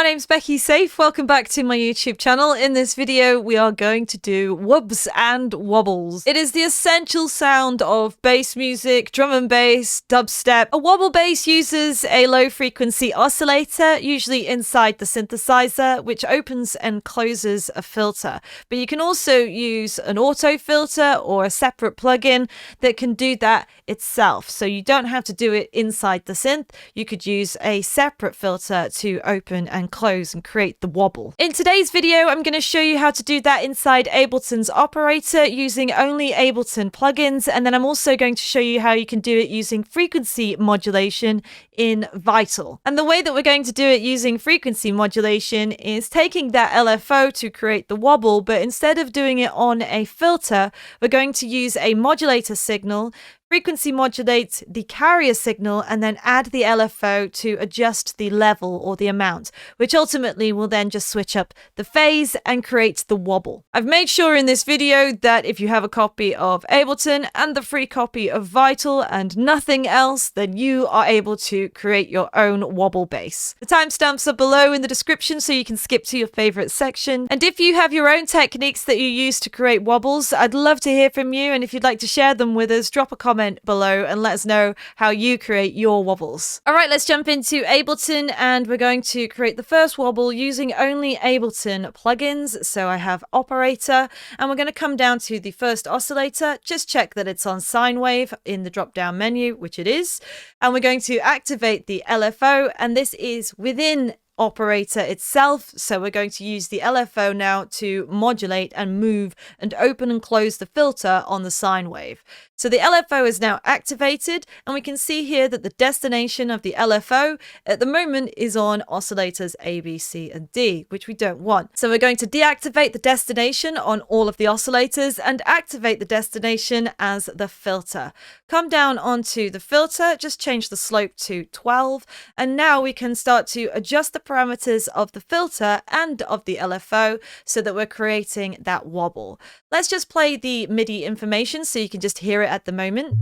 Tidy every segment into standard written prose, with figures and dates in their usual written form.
name's Becky Safe. Welcome back to my YouTube channel. In this video, we are going to do Wubs and Wobbles. It is the essential sound of bass music, drum and bass, dubstep. A wobble bass uses a low frequency oscillator, usually inside the synthesizer, which opens and closes a filter. But you can also use an auto filter or a separate plugin that can do that itself. So you don't have to do it inside the synth. You could use a separate filter to open and close and create the wobble. In today's video, I'm going to show you how to do that inside Ableton's operator using only Ableton plugins, and then I'm also going to show you how you can do it using frequency modulation in Vital. And the way that we're going to do it using frequency modulation is taking that LFO to create the wobble, but instead of doing it on a filter, we're going to use a modulator signal, frequency modulate the carrier signal, and then add the LFO to adjust the level or the amount, which ultimately will then just switch up the phase and create the wobble. I've made sure in this video that if you have a copy of Ableton and the free copy of Vital and nothing else, then you are able to create your own wobble bass. The timestamps are below in the description so you can skip to your favorite section. And if you have your own techniques that you use to create wobbles, I'd love to hear from you, and if you'd like to share them with us, drop a comment below and let us know how you create your wobbles. All right, let's jump into Ableton, and we're going to create the first wobble using only Ableton plugins. So I have operator, and we're going to come down to the first oscillator. Just check that it's on sine wave in the drop down menu, which it is. And we're going to activate the LFO, and this is within operator itself, so we're going to use the LFO now to modulate and move and open and close the filter on the sine wave. So the LFO is now activated, and we can see here that the destination of the LFO at the moment is on oscillators A, B, C, and D, which we don't want. So we're going to deactivate the destination on all of the oscillators and activate the destination as the filter. Come down onto the filter, just change the slope to 12, and now we can start to adjust the parameters of the filter and of the LFO so that we're creating that wobble. Let's just play the MIDI information so you can just hear it at the moment.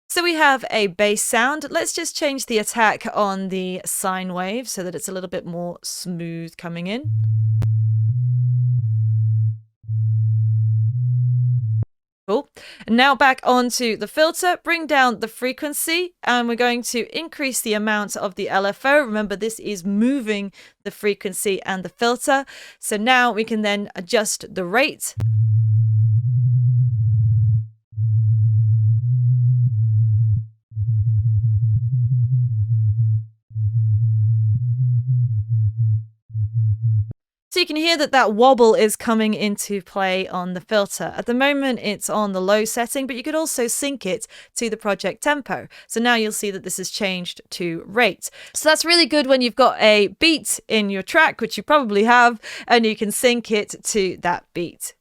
So we have a bass sound. Let's just change the attack on the sine wave so that it's a little bit more smooth coming in. Cool. And now back onto the filter, bring down the frequency, and we're going to increase the amount of the LFO. Remember, this is moving the frequency and the filter. So now we can then adjust the rate. So you can hear that that wobble is coming into play on the filter. At the moment, it's on the low setting, but you could also sync it to the project tempo. So now you'll see that this has changed to rate. So that's really good when you've got a beat in your track, which you probably have, and you can sync it to that beat.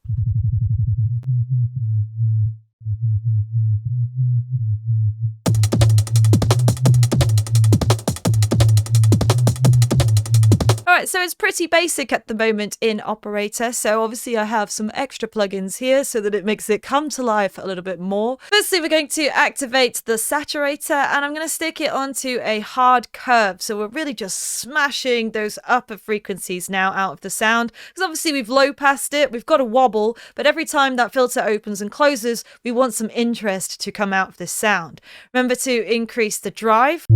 Alright, so it's pretty basic at the moment in Operator, so obviously I have some extra plugins here so that it makes it come to life a little bit more. Firstly, we're going to activate the saturator, and I'm going to stick it onto a hard curve, so we're really just smashing those upper frequencies now out of the sound, because obviously we've low passed it, we've got a wobble, but every time that filter opens and closes, we want some interest to come out of this sound. Remember to increase the drive.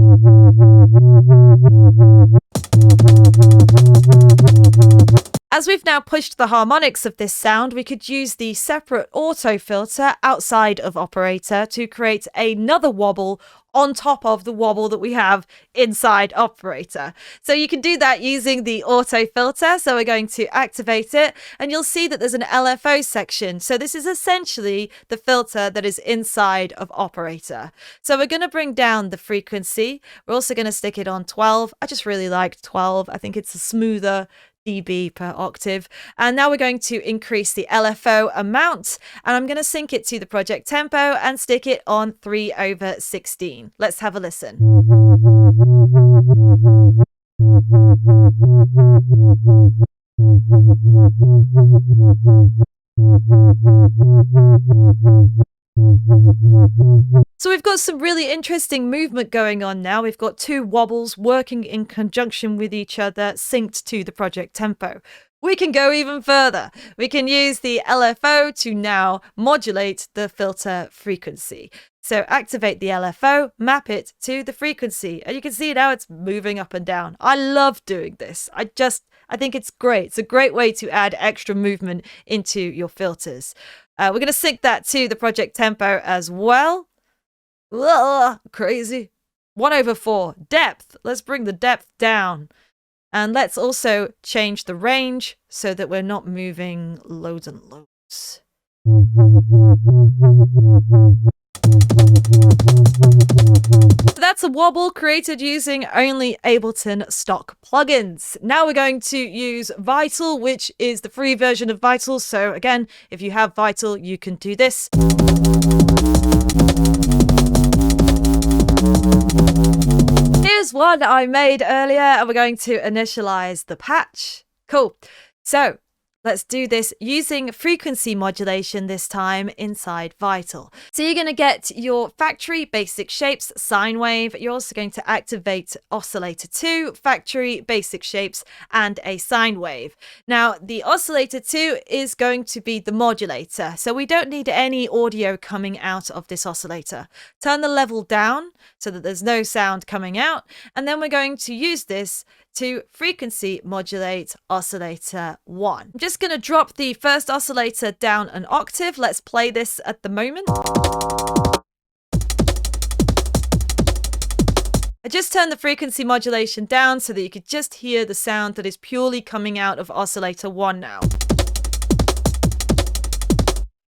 As we've now pushed the harmonics of this sound, we could use the separate auto filter outside of Operator to create another wobble on top of the wobble that we have inside Operator. So you can do that using the auto filter. So we're going to activate it, and you'll see that there's an LFO section. So this is essentially the filter that is inside of Operator. So we're going to bring down the frequency. We're also going to stick it on 12. I just really like 12. I think it's a smoother dB per octave. And now we're going to increase the LFO amount, and I'm going to sync it to the project tempo and stick it on 3/16. Let's have a listen. So we've got some really interesting movement going on now. We've got two wobbles working in conjunction with each other, synced to the project tempo. We can go even further. We can use the LFO to now modulate the filter frequency. So activate the LFO, map it to the frequency, and you can see now it's moving up and down. I love doing this. I think it's great. It's a great way to add extra movement into your filters. We're going to sync that to the project tempo as well. Ugh, crazy. 1/4. Depth. Let's bring the depth down. And let's also change the range so that we're not moving loads and loads. So that's a wobble created using only Ableton stock plugins. Now we're going to use Vital, which is the free version of Vital. So again, if you have Vital, you can do this. Here's one I made earlier, and we're going to initialize the patch. Cool. So let's do this using frequency modulation this time inside Vital. So you're going to get your factory basic shapes sine wave. You're also going to activate oscillator 2, factory basic shapes, and a sine wave. Now the oscillator 2 is going to be the modulator. So we don't need any audio coming out of this oscillator. Turn the level down so that there's no sound coming out. And then we're going to use this to frequency modulate oscillator 1. I'm just going to drop the first oscillator down an octave. Let's play this at the moment. I just turned the frequency modulation down so that you could just hear the sound that is purely coming out of oscillator 1 now.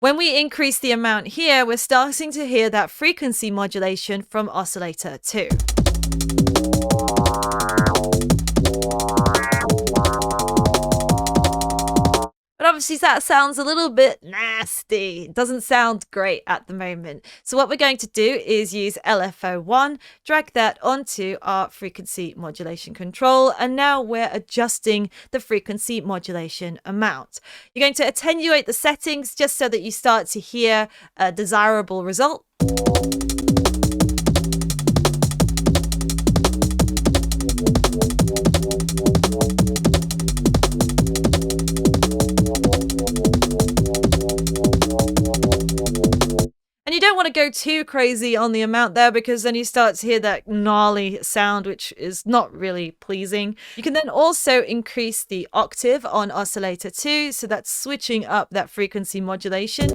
When we increase the amount here, we're starting to hear that frequency modulation from oscillator 2. But obviously that sounds a little bit nasty. It doesn't sound great at the moment. So what we're going to do is use LFO1, drag that onto our frequency modulation control, and now we're adjusting the frequency modulation amount. You're going to attenuate the settings just so that you start to hear a desirable result. And you don't want to go too crazy on the amount there, because then you start to hear that gnarly sound, which is not really pleasing. You can then also increase the octave on oscillator 2, so that's switching up that frequency modulation.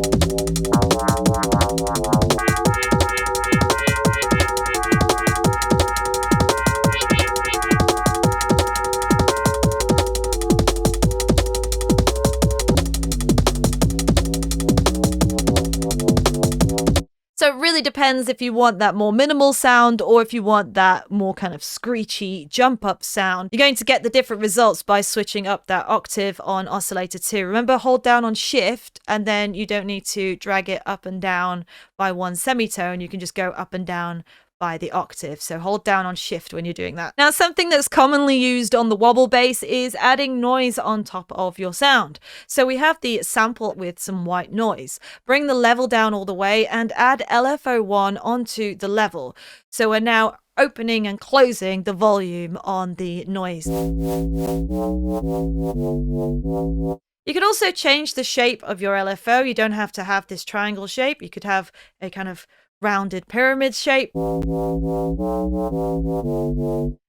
So it really depends if you want that more minimal sound or if you want that more kind of screechy jump up sound. You're going to get the different results by switching up that octave on oscillator 2. Remember, hold down on shift, and then you don't need to drag it up and down by one semitone. You can just go up and down by the octave. So hold down on shift when you're doing that. Now, something that's commonly used on the wobble bass is adding noise on top of your sound. So we have the sample with some white noise. Bring the level down all the way and add LFO1 onto the level. So we're now opening and closing the volume on the noise. You could also change the shape of your LFO. You don't have to have this triangle shape. You could have a kind of rounded pyramid shape. And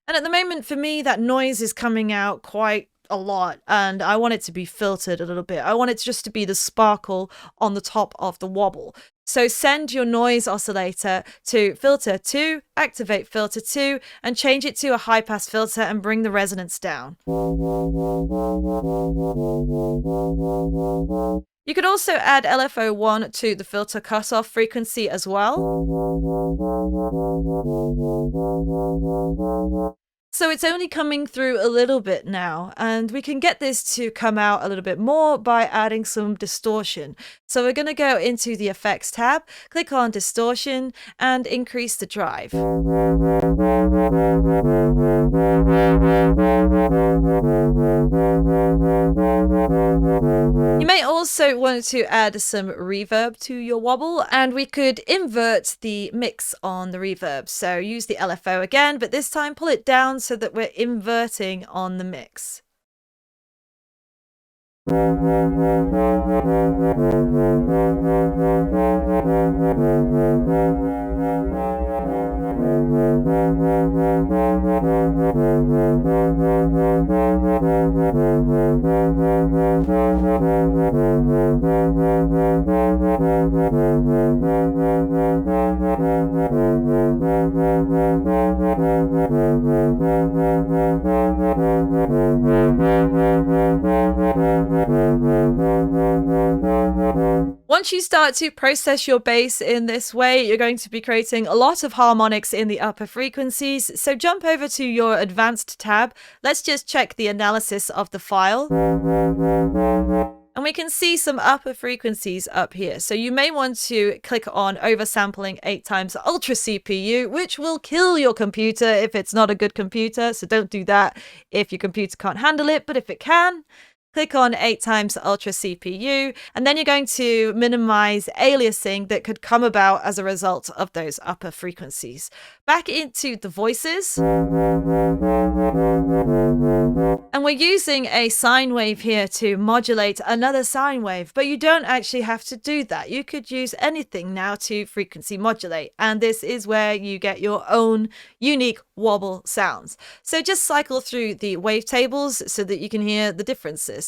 at the moment, for me, that noise is coming out quite a lot, and I want it to be filtered a little bit. I want it just to be the sparkle on the top of the wobble. So send your noise oscillator to filter 2, activate filter 2, and change it to a high pass filter and bring the resonance down. You could also add LFO1 to the filter cutoff frequency as well. So it's only coming through a little bit now, and we can get this to come out a little bit more by adding some distortion. So we're going to go into the Effects tab, click on Distortion, and increase the drive. You may also want to add some reverb to your wobble, and we could invert the mix on the reverb. So use the LFO again, but this time pull it down so that we're inverting on the mix. Once you start to process your bass in this way, you're going to be creating a lot of harmonics in the upper frequencies. So jump over to your Advanced tab. Let's just check the analysis of the file. And we can see some upper frequencies up here. So you may want to click on Oversampling 8x Ultra CPU, which will kill your computer if it's not a good computer. So don't do that if your computer can't handle it. But if it can, click on 8x Ultra CPU, and then you're going to minimize aliasing that could come about as a result of those upper frequencies. Back into the voices. And we're using a sine wave here to modulate another sine wave, but you don't actually have to do that. You could use anything now to frequency modulate, and this is where you get your own unique wobble sounds. So just cycle through the wavetables so that you can hear the differences.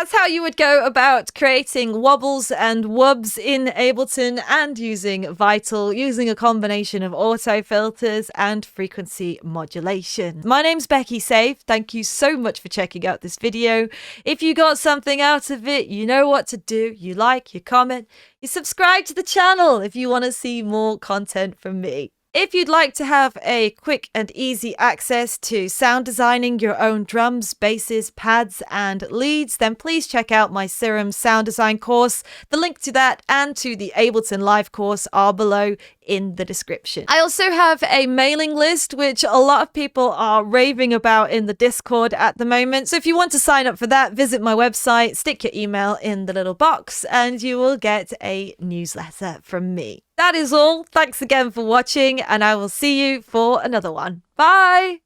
That's how you would go about creating wobbles and wubs in Ableton and using Vital, using a combination of auto filters and frequency modulation. My name's Becky Safe. Thank you so much for checking out this video. If you got something out of it, you know what to do. You like, you comment, you subscribe to the channel if you want to see more content from me. If you'd like to have a quick and easy access to sound designing your own drums, basses, pads, and leads, then please check out my Serum sound design course. The link to that and to the Ableton Live course are below in the description. I also have a mailing list, which a lot of people are raving about in the Discord at the moment. So if you want to sign up for that, visit my website, stick your email in the little box, and you will get a newsletter from me. That is all. Thanks again for watching, and I will see you for another one. Bye!